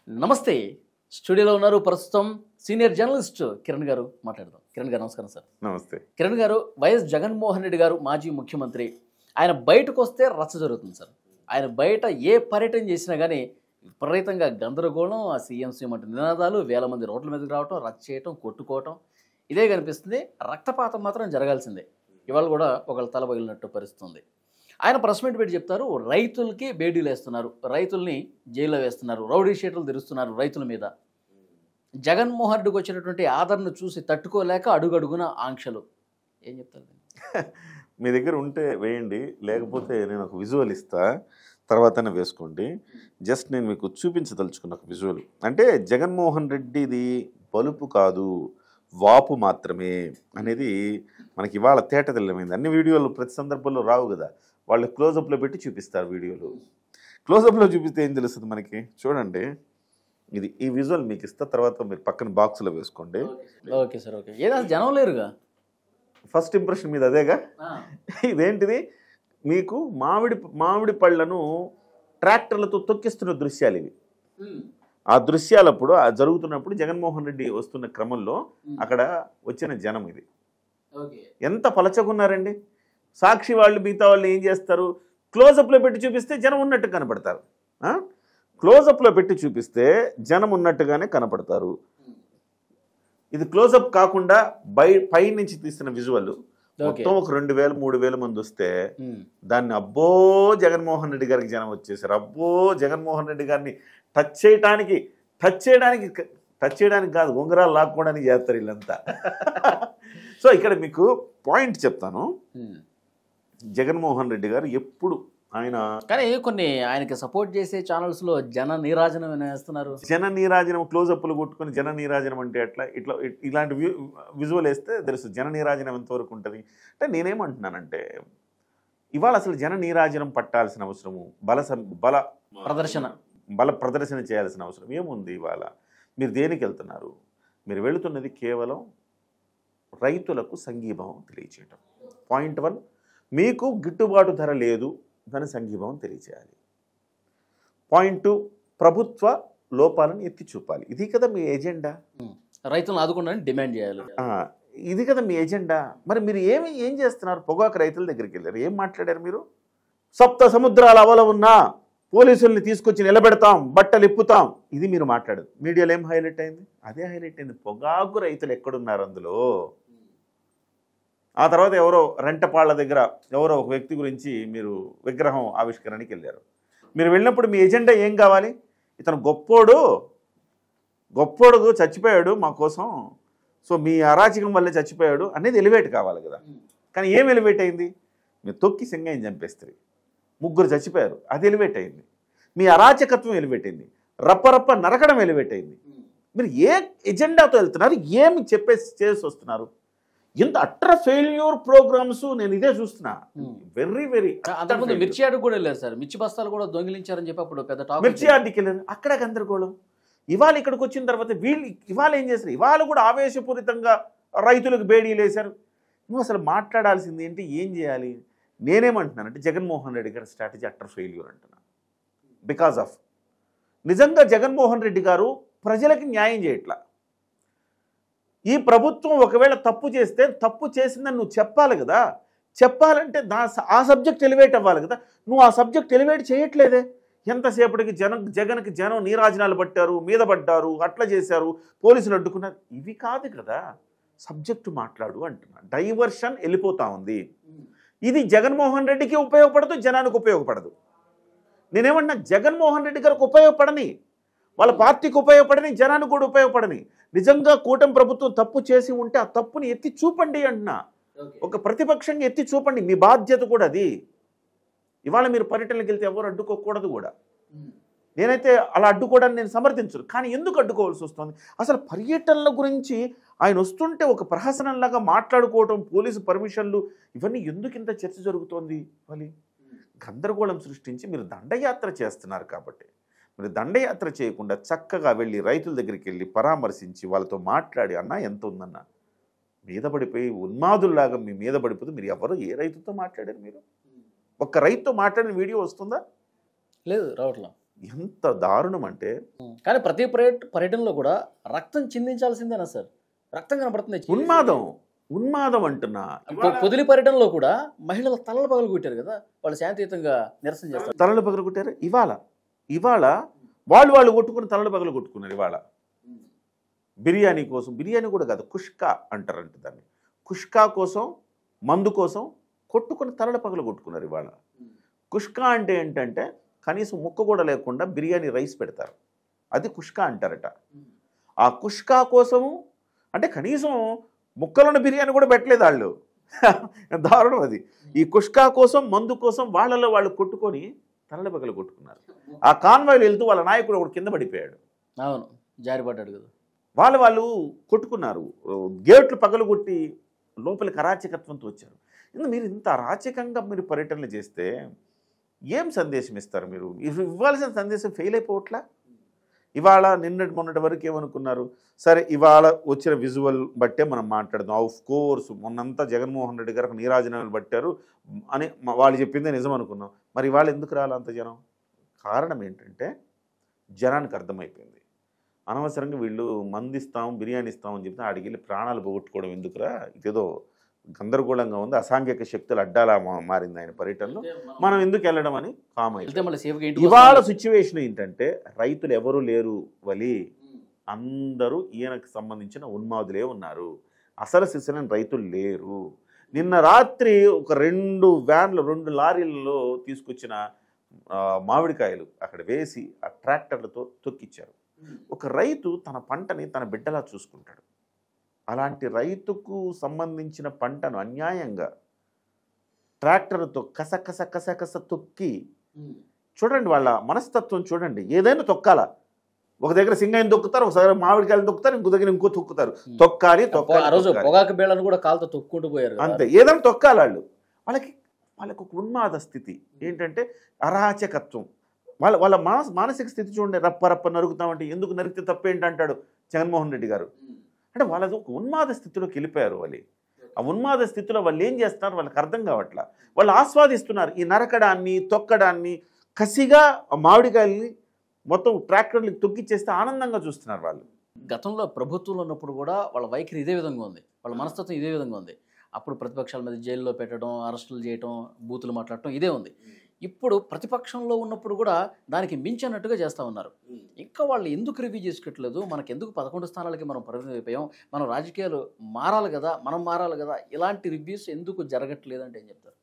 నమస్తే. స్టూడియోలో ఉన్నారు ప్రస్తుతం సీనియర్ జర్నలిస్ట్ కిరణ్ గారు. మాట్లాడదాం. కిరణ్ గారు నమస్కారం సార్. నమస్తే. కిరణ్ గారు, వైఎస్ జగన్మోహన్ రెడ్డి గారు మాజీ ముఖ్యమంత్రి. ఆయన బయటకు వస్తే రచ్చ జరుగుతుంది సార్. ఆయన బయట ఏ పర్యటన చేసినా కానీ విపరీతంగా గందరగోళం, ఆ సీఎం అంటే నినాదాలు, వేల మంది రోడ్ల మీదకి రావటం, రచ్చ చేయటం, కొట్టుకోవటం, ఇదే కనిపిస్తుంది. రక్తపాతం మాత్రం జరగాల్సిందే. ఇవాళ కూడా ఒకళ్ళ తల పగిలినట్టు పరిస్థితుంది. ఆయన ప్రెస్ మీట్ పెట్టి చెప్తారు, రైతులకి బేడీలు వేస్తున్నారు, రైతుల్ని జైల్లో వేస్తున్నారు, రౌడీ షీట్లు తెరుస్తున్నారు రైతుల మీద. జగన్మోహన్ రెడ్డికి వచ్చినటువంటి ఆదరణ చూసి తట్టుకోలేక అడుగడుగున ఆంక్షలు. ఏం చెప్తారు? మీ దగ్గర ఉంటే వేయండి, లేకపోతే నేను ఒక విజువల్ ఇస్తా, తర్వాతనే వేసుకోండి. జస్ట్ నేను మీకు చూపించదలుచుకున్న ఒక విజువల్. అంటే జగన్మోహన్ రెడ్డిది బలుపు కాదు, వాపు మాత్రమే అనేది మనకి ఇవాళ తేటతెల్లమైంది. అన్ని వీడియోలు ప్రతి సందర్భంలో రావు కదా, వాళ్ళు క్లోజప్లో పెట్టి చూపిస్తారు వీడియోలు. క్లోజప్లో చూపిస్తే ఏం తెలుస్తుంది మనకి? చూడండి, ఇది ఈ విజువల్ మీకు ఇస్తా, తర్వాత మీరు పక్కన బాక్స్లో వేసుకోండి. Okay sir. ఓకే. ఏదో జనం లేరుగా. ఫస్ట్ ఇంప్రెషన్ మీద అదేగా. ఇదేంటిది? మీకు మామిడి పళ్ళను ట్రాక్టర్లతో తొక్కిస్తున్న దృశ్యాలు ఇవి. ఆ దృశ్యాలప్పుడు జరుగుతున్నప్పుడు జగన్మోహన్ రెడ్డి వస్తున్న క్రమంలో అక్కడ వచ్చిన జనం ఇది. ఎంత పలచగున్నారండి. సాక్షి వాళ్ళు మిగతా వాళ్ళు ఏం చేస్తారు? క్లోజప్లో పెట్టి చూపిస్తే జనం ఉన్నట్టు కనపడతారు. క్లోజప్లో పెట్టి చూపిస్తే జనం ఉన్నట్టుగానే కనపడతారు. ఇది క్లోజప్ కాకుండా పై నుంచి తీసిన విజువల్. మొత్తం ఒక 2000-3000 మంది వస్తే దాన్ని అబ్బో జగన్మోహన్ రెడ్డి గారికి జనం వచ్చేసారు, అబ్బో జగన్మోహన్ రెడ్డి గారిని టచ్ చేయడానికి కాదు, ఉంగరాలు లాక్కోవడానికి చేస్తారు వీళ్ళంతా. సో ఇక్కడ మీకు పాయింట్ చెప్తాను. జగన్మోహన్ రెడ్డి గారు ఎప్పుడు ఆయన కానీ కొన్ని ఆయనకి సపోర్ట్ చేసే ఛానల్స్లో జన నీరాజనం వేస్తున్నారు. జన నీరాజనం క్లోజప్లు కొట్టుకొని జన నీరాజనం అంటే ఎట్లా? ఇలాంటి విజువల్ వేస్తే తెలుసు జన నీరాజనం ఎంతవరకు ఉంటుంది. అంటే నేనేమంటున్నానంటే, ఇవాళ అసలు జన నీరాజనం పట్టాల్సిన అవసరము, బల ప్రదర్శన చేయాల్సిన అవసరం ఏముంది? ఇవాళ మీరు దేనికి వెళ్తున్నారు? మీరు వెళుతున్నది కేవలం రైతులకు సంఘీభావం తెలియచేయటం. పాయింట్ 1, మీకు గిట్టుబాటు ధర లేదు, దాని సంఘీభావం తెలియచేయాలి. పాయింట్ 2, ప్రభుత్వ లోపాలను ఎత్తి చూపాలి. ఇది కదా మీ ఎజెండా. రైతులను ఆదుకోవాలని డిమాండ్ చేయాలి. ఇది కదా మీ ఎజెండా. మరి మీరు ఏం చేస్తున్నారు? పొగాకు రైతుల దగ్గరికి వెళ్ళారు, ఏం మాట్లాడారు మీరు? సప్త సముద్రాల అవల ఉన్నా పోలీసుల్ని తీసుకొచ్చి నిలబెడతాం, బట్టలు ఇప్పుతాం, ఇది మీరు మాట్లాడదు. మీడియాలో ఏం హైలైట్ అయింది? అదే హైలైట్ అయింది. పొగాకు రైతులు ఎక్కడున్నారు అందులో? ఆ తర్వాత ఎవరో రెంటపాళ్ల దగ్గర ఎవరో ఒక వ్యక్తి గురించి మీరు విగ్రహం ఆవిష్కరణకి వెళ్ళారు. మీరు వెళ్ళినప్పుడు మీ ఎజెండా ఏం కావాలి? ఇతను గొప్పోడు చచ్చిపోయాడు మా కోసం, సో మీ అరాచకం వల్లే చచ్చిపోయాడు అనేది ఎలివేట్ కావాలి కదా. కానీ ఏం ఎలివేట్ అయింది? మీరు తొక్కి సింగయ్యని చంపేస్తారు, 3 చచ్చిపోయారు, అది ఎలివేట్ అయింది. మీ అరాచకత్వం ఎలివేట్ అయింది, రప్ప నరకడం ఎలివేట్ అయింది. మీరు ఏ ఎజెండాతో వెళ్తున్నారు? ఏమి చేసి వస్తున్నారు? ఇంత అట్టర్ ఫెయిల్యూర్ ప్రోగ్రామ్స్ నేను ఇదే చూస్తున్నా. వెరీ అంతకుముందు మిర్చి ఆడికి కూడా వెళ్ళారు సార్. మిర్చి బస్తాలు కూడా దొంగిలించారని చెప్పి అప్పుడు పెద్ద టాక్. మిర్చి ఆడికి వెళ్ళారు, అక్కడ గందరగోళం. ఇవాళ ఇక్కడికి వచ్చిన తర్వాత వీళ్ళు ఇవాళ ఏం చేశారు? ఇవాళ కూడా ఆవేశపూరితంగా రైతులకు బేడీలు వేశారు. నువ్వు అసలు మాట్లాడాల్సింది ఏంటి? ఏం చేయాలి? నేనేమంటున్నానంటే జగన్మోహన్ రెడ్డి గారి స్ట్రాటజీ అట్టర్ ఫెయిల్యూర్ అంటున్నా. బికాజ్ ఆఫ్ నిజంగా జగన్మోహన్ రెడ్డి గారు ప్రజలకి న్యాయం చేయట్లా. ఈ ప్రభుత్వం ఒకవేళ తప్పు చేస్తే తప్పు చేసిందని నువ్వు చెప్పాలి కదా. చెప్పాలంటే ఆ సబ్జెక్ట్ ఎలివేట్ అవ్వాలి కదా. నువ్వు ఆ సబ్జెక్ట్ ఎలివేట్ చేయట్లేదే. ఎంతసేపటికి జగన్కి జనం నీరాజనాలు పట్టారు, మీద పడ్డారు, అట్లా చేశారు, పోలీసులు అడ్డుకున్నారు. ఇవి కాదు కదా, సబ్జెక్టు మాట్లాడు అంటున్నా. డైవర్షన్ వెళ్ళిపోతా ఉంది. ఇది జగన్మోహన్ రెడ్డికి ఉపయోగపడదు, జనానికి ఉపయోగపడదు. నేనేమన్నా జగన్మోహన్ రెడ్డి గారికి ఉపయోగపడని, వాళ్ళ పార్టీకి ఉపయోగపడని, జనానికి కూడా ఉపయోగపడని. నిజంగా కూటమి ప్రభుత్వం తప్పు చేసి ఉంటే ఆ తప్పుని ఎత్తి చూపండి అంటున్నా. ఒక ప్రతిపక్షంగా ఎత్తి చూపండి, మీ బాధ్యత కూడా అది. ఇవాళ మీరు పర్యటనలకు వెళ్తే ఎవరు అడ్డుకోకూడదు కూడా. నేనైతే అలా అడ్డుకోవడానికి నేను సమర్థించను. కానీ ఎందుకు అడ్డుకోవాల్సి వస్తుంది? అసలు పర్యటనల గురించి ఆయన వస్తుంటే ఒక ప్రహసనంలాగా మాట్లాడుకోవటం, పోలీసు పర్మిషన్లు, ఇవన్నీ ఎందుకు ఇంత చర్చ జరుగుతోంది? మళ్ళీ గందరగోళం సృష్టించి మీరు దండయాత్ర చేస్తున్నారు కాబట్టి, మీరు దండయాత్ర చేయకుండా చక్కగా వెళ్ళి రైతుల దగ్గరికి వెళ్ళి పరామర్శించి వాళ్ళతో మాట్లాడి, అన్న ఎంత ఉందన్న, మీద పడిపోయి ఉన్మాదుల్లాగా మీ మీద పడిపోతే మీరు ఎవరు ఏ రైతుతో మాట్లాడారు? మీరు ఒక్క రైతుతో మాట్లాడిన వీడియో వస్తుందా? లేదు, రావట్లా. ఎంత దారుణం అంటే కానీ ప్రతి పర్యటనలో కూడా రక్తం చిందించాల్సిందేనా సార్? రక్తం కనబడుతుంది. ఉన్మాదం అంటున్నా. పొదిలి పర్యటనలో కూడా మహిళల తలలు పగలు కొట్టారు కదా, వాళ్ళు శాంతియుతంగా నిరసన చేస్తారు. తలలు పగలు కొట్టారు. ఇవాళ వాళ్ళు కొట్టుకుని తలలు పగలు కొట్టుకున్నారు. ఇవాళ బిర్యానీ కోసం, బిర్యానీ కూడా కాదు, కుష్కా అంటారంట దాన్ని, కుష్కా కోసం, మందు కోసం కొట్టుకుని తలల పగలు కొట్టుకున్నారు. ఇవాళ కుష్కా అంటే ఏంటంటే కనీసం ముక్క కూడా లేకుండా బిర్యానీ రైస్ పెడతారు, అది కుష్కా అంటారట. ఆ కుష్కా కోసము అంటే కనీసం ముక్కలున్న బిర్యానీ కూడా పెట్టలేదు వాళ్ళు. దారుణం అది. ఈ కుష్కా కోసం, మందు కోసం వాళ్ళలో వాళ్ళు కొట్టుకొని తలల పగలు కొట్టుకున్నారు. ఆ కాన్వాయ్లు వెళ్తూ వాళ్ళ నాయకుడు ఒకడు కింద పడిపోయాడు. అవును, జారిపడ్డాడు కదా. వాళ్ళు కొట్టుకున్నారు, గేట్లు పగలగొట్టి లోపలికి అరాచకత్వంతో వచ్చారు. మీరు ఇంత అరాచకంగా మీరు పర్యటనలు చేస్తే ఏం సందేశం ఇస్తారు? మీరు ఇవ్వాల్సిన సందేశం ఫెయిల్ అయిపోవట్లా? ఇవాళ నిన్నటి మొన్నటి వరకు ఏమనుకున్నారు? సరే, ఇవాళ వచ్చిన విజువల్ బట్టే మనం మాట్లాడదాం. ఆఫ్ కోర్స్ మొన్నంతా జగన్మోహన్ రెడ్డి గారికి నీరాజనాలు పట్టారు అని వాళ్ళు చెప్పిందే నిజం అనుకున్నాం. మరి ఇవాళ ఎందుకు రాలి అంత జనం? కారణం ఏంటంటే జనానికి అర్థమైపోయింది, అనవసరంగా వీళ్ళు మందిస్తాం, బిర్యానీ ఇస్తామని చెప్తే ఆడికి వెళ్ళి ప్రాణాలు పోగొట్టుకోవడం ఎందుకురా, ఇదేదో గందరగోళంగా ఉంది, అసాంఘిక శక్తులు అడ్డాలా మారింది ఆయన పర్యటనలో, మనం ఎందుకు వెళ్ళడం అని కామెంట్. ఇవాళ సిచ్యువేషన్ ఏంటంటే రైతులు ఎవరు లేరు వలి, అందరూ ఈయనకు సంబంధించిన ఉన్మాదులే ఉన్నారు, అసలు సిసలైన రైతులు లేరు. నిన్న రాత్రి ఒక 2 లారీలలో తీసుకొచ్చిన మామిడికాయలు అక్కడ వేసి ఆ ట్రాక్టర్లతో తొక్కిచ్చారు. ఒక రైతు తన పంటని తన బిడ్డలా చూసుకుంటాడు. అలాంటి రైతుకు సంబంధించిన పంటను అన్యాయంగా ట్రాక్టర్తో కస తొక్కి, చూడండి వాళ్ళ మనస్తత్వం చూడండి. ఏదైనా తొక్కాలా, ఒక దగ్గర సింగాయిని తొక్కుతారు, ఒకసారి మామిడికాయలు తొక్కుతారు, ఇంకో దగ్గర ఇంకో తొక్కుతారు. తొక్కాలి పొగాకు బేళ్ళను కూడా కాలుతో తొక్కుంటూ పోయారు. అంతే, ఏదైనా తొక్కాలి. వాళ్ళకి ఒక ఉన్మాద స్థితి ఏంటంటే అరాచకత్వం. వాళ్ళ మానసిక స్థితి చూడండి. రప్ప నరుకుతామంటే ఎందుకు నరికితే తప్పేంటంటాడు జగన్మోహన్ రెడ్డి గారు. అంటే వాళ్ళది ఒక ఉన్మాద స్థితిలోకి వెళ్ళిపోయారు. వాళ్ళు ఆ ఉన్మాద స్థితిలో వాళ్ళు ఏం చేస్తున్నారు వాళ్ళకి అర్థం కావట్లా. వాళ్ళు ఆస్వాదిస్తున్నారు ఈ నరకడాన్ని, తొక్కడాన్ని. కసిగా మామిడికాయల్ని మొత్తం ట్రాక్టర్లకి తొక్కిచ్చేస్తే ఆనందంగా చూస్తున్నారు వాళ్ళు. గతంలో ప్రభుత్వంలో ఉన్నప్పుడు కూడా వాళ్ళ వైఖరి ఇదే విధంగా ఉంది, వాళ్ళ మనస్తత్వం ఇదే విధంగా ఉంది. అప్పుడు ప్రతిపక్షాల మీద జైల్లో పెట్టడం, అరెస్టులు చేయడం, బూతులు మాట్లాడటం ఇదే ఉంది. ఇప్పుడు ప్రతిపక్షంలో ఉన్నప్పుడు కూడా దానికి మించినట్టుగా చేస్తూ ఉన్నారు. ఇంకా వాళ్ళు ఎందుకు రివ్యూ చేసుకోవట్లేదు? మనకు ఎందుకు 11 స్థానాలకి మనం పరిమితం అయిపోయాం, మనం రాజకీయాలు మారాలి కదా, మనం మారాలి కదా, ఇలాంటి రివ్యూస్ ఎందుకు జరగట్లేదు అంటే ఏం చెప్తారు?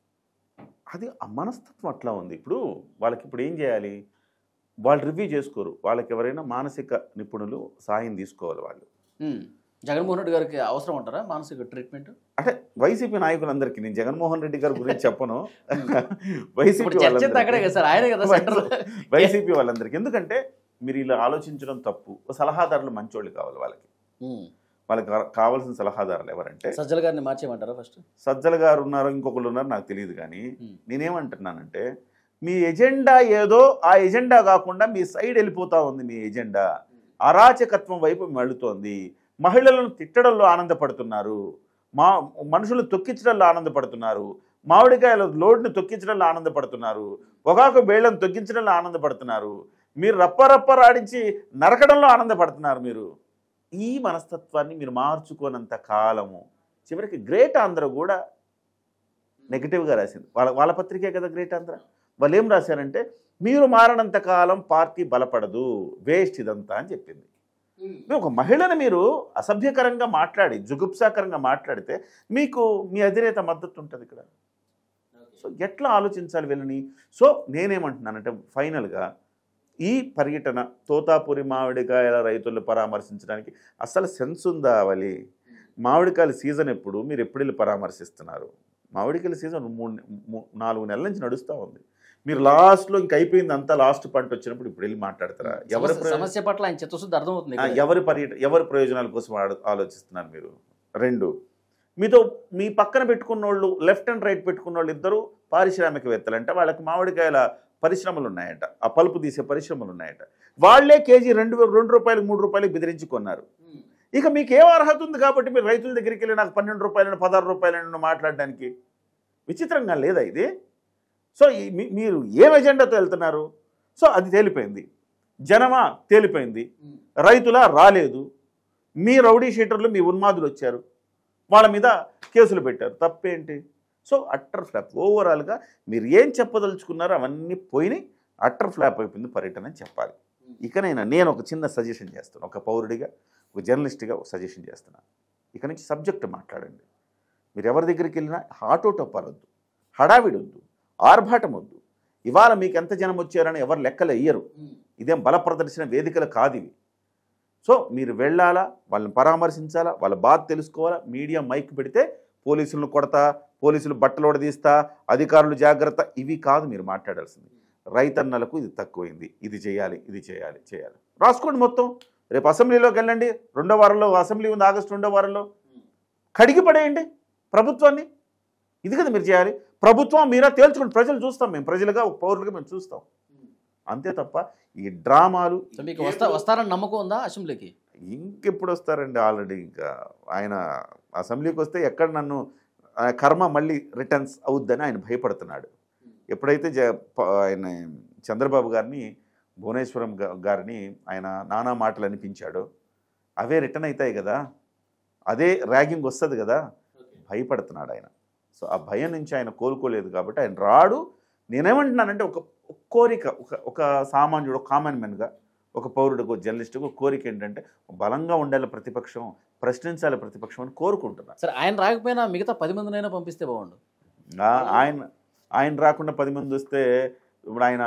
అది ఆ మనస్తత్వం అట్లా ఉంది. ఇప్పుడు వాళ్ళకి ఇప్పుడు ఏం చేయాలి? వాళ్ళు రివ్యూ చేసుకోరు. వాళ్ళకి ఎవరైనా మానసిక నిపుణులు సాయం తీసుకోవాలి. వాళ్ళు జగన్మోహన్ రెడ్డి గారికి అవసరం అంటారా మానసిక ట్రీట్మెంట్? అంటే వైసీపీ నాయకులందరికీ, నేను జగన్మోహన్ రెడ్డి గారి గురించి చెప్పను, వైసీపీ వాళ్ళందరికీ. ఎందుకంటే మీరు ఇలా ఆలోచించడం తప్పు. సలహాదారులు మంచోళ్ళు కావాలి వాళ్ళకి కావాల్సిన సలహాదారులు ఎవరంటే సజ్జల గారిని మార్చేయమంటారా? ఫస్ట్ సజ్జల గారు ఉన్నారు, ఇంకొకళ్ళు ఉన్నారు, నాకు తెలియదు. కానీ నేనేమంటున్నానంటే మీ ఎజెండా ఏదో ఆ ఎజెండా కాకుండా మీ సైడ్ వెళ్ళిపోతూ ఉంది. మీ ఎజెండా అరాచకత్వం వైపు వెళుతోంది. మహిళలను తిట్టడంలో ఆనందపడుతున్నారు, మనుషులు తొక్కించడంలో ఆనందపడుతున్నారు, మామిడికాయల లోడ్ని తొక్కించడంలో ఆనందపడుతున్నారు, పొగాకు బేళ్లను తొక్కించడంలో ఆనందపడుతున్నారు, మీరు రప్పరాడించి నరకడంలో ఆనందపడుతున్నారు. మీరు ఈ మనస్తత్వాన్ని మీరు మార్చుకోనంత కాలము చివరికి గ్రేట్ ఆంధ్ర కూడా నెగిటివ్గా రాసింది. వాళ్ళ పత్రికే కదా గ్రేట్ ఆంధ్ర. వాళ్ళు ఏం రాశారంటే మీరు మారనంత కాలం పార్టీ బలపడదు, వేస్ట్ ఇదంతా అని చెప్పింది. ఒక మహిళను మీరు అసభ్యకరంగా మాట్లాడి, జుగుప్సాకరంగా మాట్లాడితే మీకు మీ అధినేత మద్దతు ఉంటుంది ఇక్కడ. సో ఎట్లా ఆలోచించాలి వీళ్ళని? సో నేనేమంటున్నానంటే ఫైనల్గా ఈ పర్యటన తోతాపురి మామిడికాయల రైతులను పరామర్శించడానికి అసలు సెన్స్ ఉందా? అవలి మామిడికాయల సీజన్ ఎప్పుడు, మీరు ఎప్పుడు వెళ్ళి పరామర్శిస్తున్నారు? మామిడికాయల సీజన్ 4 నెలల నుంచి నడుస్తూ ఉంది. మీరు లాస్ట్లో ఇంక అయిపోయింది అంతా, లాస్ట్ పంట వచ్చినప్పుడు ఇప్పుడు వెళ్ళి మాట్లాడతారా? ఎవరి సమస్య పట్ల ఆయన చిత్తశుద్ధి అర్థమవుతుంది. ఎవరి ప్రయోజనాల కోసం ఆలోచిస్తున్నారు మీరు? 2, మీతో మీ పక్కన పెట్టుకున్న వాళ్ళు, లెఫ్ట్ అండ్ రైట్ పెట్టుకున్న వాళ్ళు ఇద్దరు పారిశ్రామికవేత్తలు అంటే వాళ్ళకి మామిడికాయల పరిశ్రమలు ఉన్నాయట, ఆ పలుపు తీసే పరిశ్రమలు ఉన్నాయట. వాళ్లే కేజీ 2 రూపాయలు 3 రూపాయలకు బెదిరించి కొన్నారు. ఇక మీకు ఏం అర్హత ఉంది కాబట్టి మీరు రైతుల దగ్గరికి వెళ్ళి నాకు 12 రూపాయలను 16 రూపాయలను మాట్లాడడానికి? విచిత్రంగా లేదా ఇది? సో మీరు ఏం ఎజెండాతో వెళ్తున్నారు? సో అది తేలిపోయింది. జనమా తేలిపోయింది. రైతులా రాలేదు. మీ రౌడీ షీటర్లు, మీ ఉన్మాదులు వచ్చారు, వాళ్ళ మీద కేసులు పెట్టారు. తప్పేంటి? So utter flop. ఓవరాల్గా మీరు ఏం చెప్పదలుచుకున్నారో అవన్నీ పోయినాయి. అట్టర్ ఫ్లాప్ అయిపోయింది పర్యటన అని చెప్పాలి. ఇకనైనా నేను ఒక చిన్న సజెషన్ చేస్తాను, ఒక పౌరుడిగా, ఒక జర్నలిస్ట్గా ఒక సజెషన్ చేస్తున్నాను. ఇక నుంచి సబ్జెక్ట్ మాట్లాడండి. మీరు ఎవరి దగ్గరికి వెళ్ళినా ఆటోటప్పాలొద్దు, హడావిడి వద్దు, ఆర్భాటం వద్దు. ఇవాళ మీకు ఎంత జనం వచ్చారని ఎవరు లెక్కలు వేయరు. ఇదేం బల ప్రదర్శన వేదికలు కాదు ఇవి. సో మీరు వెళ్ళాలా, వాళ్ళని పరామర్శించాలా, వాళ్ళ బాధ తెలుసుకోవాలా. మీడియా మైక్ పెడితే పోలీసులను కొడతా, పోలీసులు బట్టలు తీస్తా, అధికారులు జాగ్రత్త, ఇవి కాదు మీరు మాట్లాడాల్సింది. రైతన్నలకు ఇది తక్కువైంది, ఇది చేయాలి, ఇది చేయాలి, చేయాలి. రాసుకోండి మొత్తం. రేపు అసెంబ్లీలోకి వెళ్ళండి. 2వ వారంలో అసెంబ్లీ ఉంది, ఆగస్టు 2వ వారంలో. కడిగి పడేయండి ప్రభుత్వాన్ని. ఇది కదా మీరు చేయాలి. ప్రభుత్వం మీరా తేల్చుకోండి. ప్రజలు చూస్తాం, మేము ప్రజలుగా, ఒక పౌరులుగా మేము చూస్తాం. అంతే తప్ప ఈ డ్రామాలు. మీకు వస్తారని నమ్మకం ఉందా అసెంబ్లీకి? ఇంకెప్పుడు వస్తారండి? ఆల్రెడీ ఇంకా ఆయన అసెంబ్లీకి వస్తే ఎక్కడ నన్ను కర్మ మళ్ళీ రిటర్న్స్ అవుద్దని ఆయన భయపడుతున్నాడు. ఎప్పుడైతే ఆయన చంద్రబాబు గారిని, భువనేశ్వరం గారిని ఆయన నానా మాటలు అనిపించాడో అవే రిటర్న్ అవుతాయి కదా, అదే ర్యాగింగ్ వస్తుంది కదా, భయపడుతున్నాడు ఆయన. సో ఆ భయం నుంచి ఆయన కోలుకోలేదు కాబట్టి ఆయన రాడు. నేనేమంటున్నానంటే ఒక కోరిక, ఒక సామాన్యుడు, ఒక కామన్ మ్యాన్గా, ఒక పౌరుడికి, ఒక జర్నలిస్టుకు ఒక కోరిక ఏంటంటే బలంగా ఉండాలి ప్రతిపక్షం, ప్రశ్నించాలి ప్రతిపక్షం అని కోరుకుంటున్నాను. సరే, ఆయన రాకపోయినా మిగతా 10 మందినైనా పంపిస్తే బాగుండు. ఆయన రాకుండా 10 మంది వస్తే ఇప్పుడు ఆయన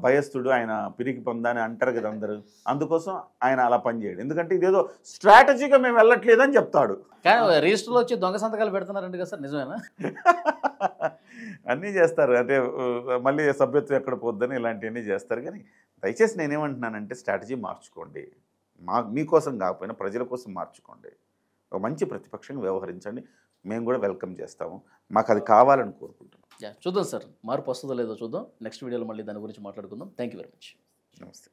భయస్థుడు, ఆయన పిరికి పొందని అంటారు కదా అందరూ. అందుకోసం ఆయన అలా పనిచేయడు. ఎందుకంటే ఇదేదో స్ట్రాటజీగా మేము వెళ్ళట్లేదని చెప్తాడు. కానీ రిజిస్టర్లో వచ్చి దొంగ సంతకాలు పెడుతున్నారండి కదా సార్, నిజమేనా? అన్నీ చేస్తారు. అంటే మళ్ళీ సభ్యత్వం ఎక్కడ పోద్దని ఇలాంటివన్నీ చేస్తారు. కానీ దయచేసి నేనేమంటున్నానంటే స్ట్రాటజీ మార్చుకోండి. మీకోసం కాకపోయినా ప్రజల కోసం మార్చుకోండి. ఒక మంచి ప్రతిపక్షంగా వ్యవహరించండి. మేము కూడా వెల్కమ్ చేస్తాము. మాకు అది కావాలని కోరుకుంటున్నాం. చూద్దాం సార్, మార్పు వస్తుందో లేదో చూద్దాం. నెక్స్ట్ వీడియోలో మళ్ళీ దాని గురించి మాట్లాడుకుందాం. Thank you very much. నమస్తే.